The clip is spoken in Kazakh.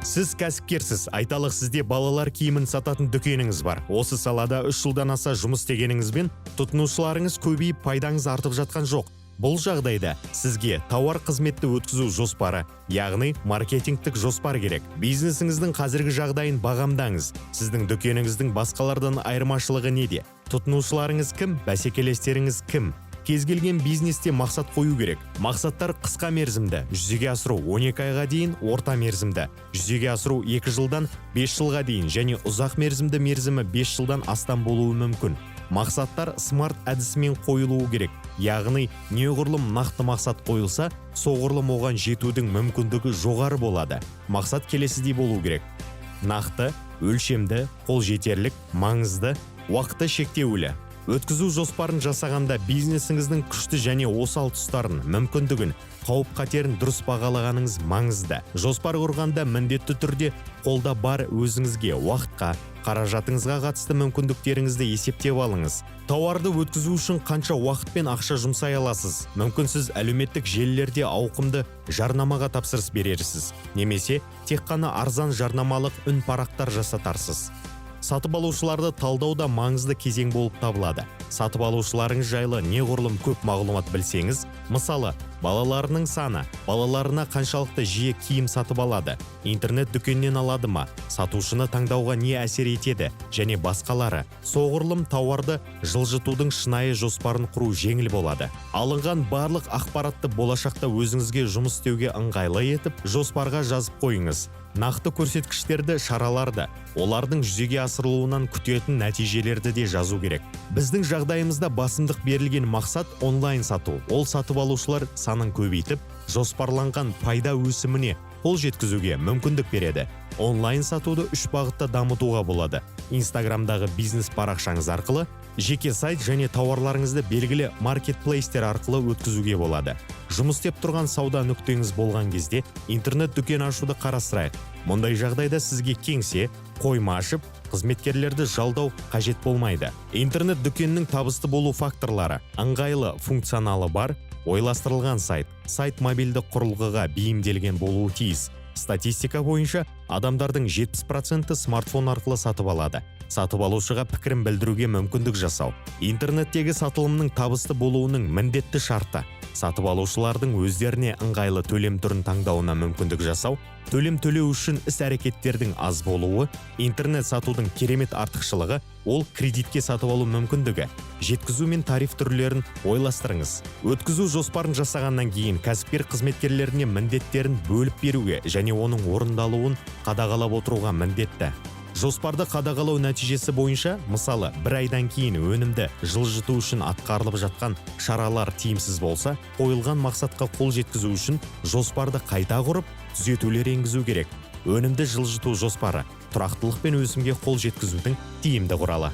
Сіз кәсіпкерсіз, айталық сізде балалар киімін сататын дүкеніңіз бар. Осы салада 3 жылдан аса жұмыс істегеніңізбен тұтынушыларыңыз көбейіп, пайдаңыз артып жатқан жоқ. Бұл жағдайда сізге тауар қызметті өткізу жоспары, яғни маркетингтік жоспар керек. Бизнесіңіздің қазіргі жағдайын бағамдаңыз. Сіздің дүкеніңіздің басқалардан айырмашылығы неде? Тұтынушыларыңыз кім? Бәсекелестеріңіз кім? Кез келген бизнесте мақсат қою керек. Мақсаттар қысқа мерзімді, жүзеге асыру 12 айға дейін, орта мерзімді, жүзеге асыру 2 жылдан 5 жылға дейін және ұзақ мерзімді мерзімі 5 жылдан астам болуы мүмкін. Мақсаттар смарт әдісімен қойылуы керек. Яғни, неғұрлым нақты мақсат қойылса, соғұрлым оған жетудің мүмкіндігі жоғары болады. Мақсат келесідей болу керек. Нақты, өлшемді, қолжетерлік, маңызды, уақыты шектеулі. Өткізу жоспарын жасағанда бизнесіңіздің күшті және осал тұстарын, мүмкіндігін, қауіп-қатерін дұрыс бағалағаныңыз маңызды. Жоспар құрғанда міндетті түрде қолда бар өзіңізге, уақытқа, қаражатыңызға қатысты мүмкіндіктеріңізді есептеп алыңыз. Тауарды өткізу үшін қанша уақыт пен ақша жұмсай аласыз? Мүмкін сіз әлеуметтік желілерде ауқымды жарнамаға тапсырыс берерсіз, немесе тек қана арзан жарнамалық үн парақтар жасатарсыз. Сатып алушыларды талдауда маңызды кезең болып табылады. Сатып алушыларыңыз жайлы неғұрлым көп мағлұмат білсеңіз, мысалы, балаларының саны, балаларына қаншалықты жиі киім сатып алады, интернет дүкеннен алады ма, сатушыны таңдауға не әсер етеді және басқалары. Соғұрлым тауарды жылжытудың шынайы жоспарын құру жеңіл болады. Алынған барлық ақпаратты болашақта өзіңізге жұмыс істеуге ыңғайлы етіп, жоспарға жазып қойыңыз. Нақты көрсеткіштерді, шараларды, олардың жүзеге асырылуынан күтетін нәтижелерді де жазу керек. Біздің жағдайымызда басымдық берілген мақсат онлайн сату. Ол сатып алушылар санын көбейтіп, жоспарланған пайда өсіміне қол жеткізуге мүмкіндік береді. Онлайн сатуды 3 бағытта дамытуға болады. Инстаграмдағы бизнес парақшаңыз арқылы, жеке сайт және тауарларыңызды белгілі маркетплейстер арқылы өткізуге болады. Жұмыс істеп тұрған сауда нүктеңіз болған кезде интернет дүкен ашуды қарастырайық. Мұндай жағдайда сізге кеңсе, қойма ашып, қызметкерлерді жалдау қажет болмайды. Интернет дүкеннің табысты болу факторлары: ыңғайлы, функционалы бар, ойластырылған сайт. Сайт мобильді құрылғыға бейімделген болуы тиіс. Статистика бойынша адамдардың 70% смартфон арқылы сатып алады. Сатып алушыға пікірін білдіруге мүмкіндік жасау. Интернеттегі сатылымның табысты болуының міндетті шарты. Сатып алушылардың өздеріне ыңғайлы төлем түрін таңдауына мүмкіндік жасау, төлем төлеу үшін іс-әрекеттердің аз болуы, интернет сатудың керемет артықшылығы ол кредитке сатып алу мүмкіндігі. Жеткізу мен тариф түрлерін ойластырыңыз. Өткізу жоспарын жасағаннан кейін кәсіпкер қызметкерлеріне міндеттерін бөліп беруге және оның орындалуын қадағалап отыруға міндетті. Жоспарды қадағалау нәтижесі бойынша, мысалы, 1 айдан кейін өнімді жылжыту үшін атқарылып жатқан шаралар тиімсіз болса, қойылған мақсатқа қол жеткізу үшін жоспарды қайта құрып, түзетулер енгізу керек. Өнімді жылжыту жоспары тұрақтылық пен өсімге қол жеткізудің тиімді құралы.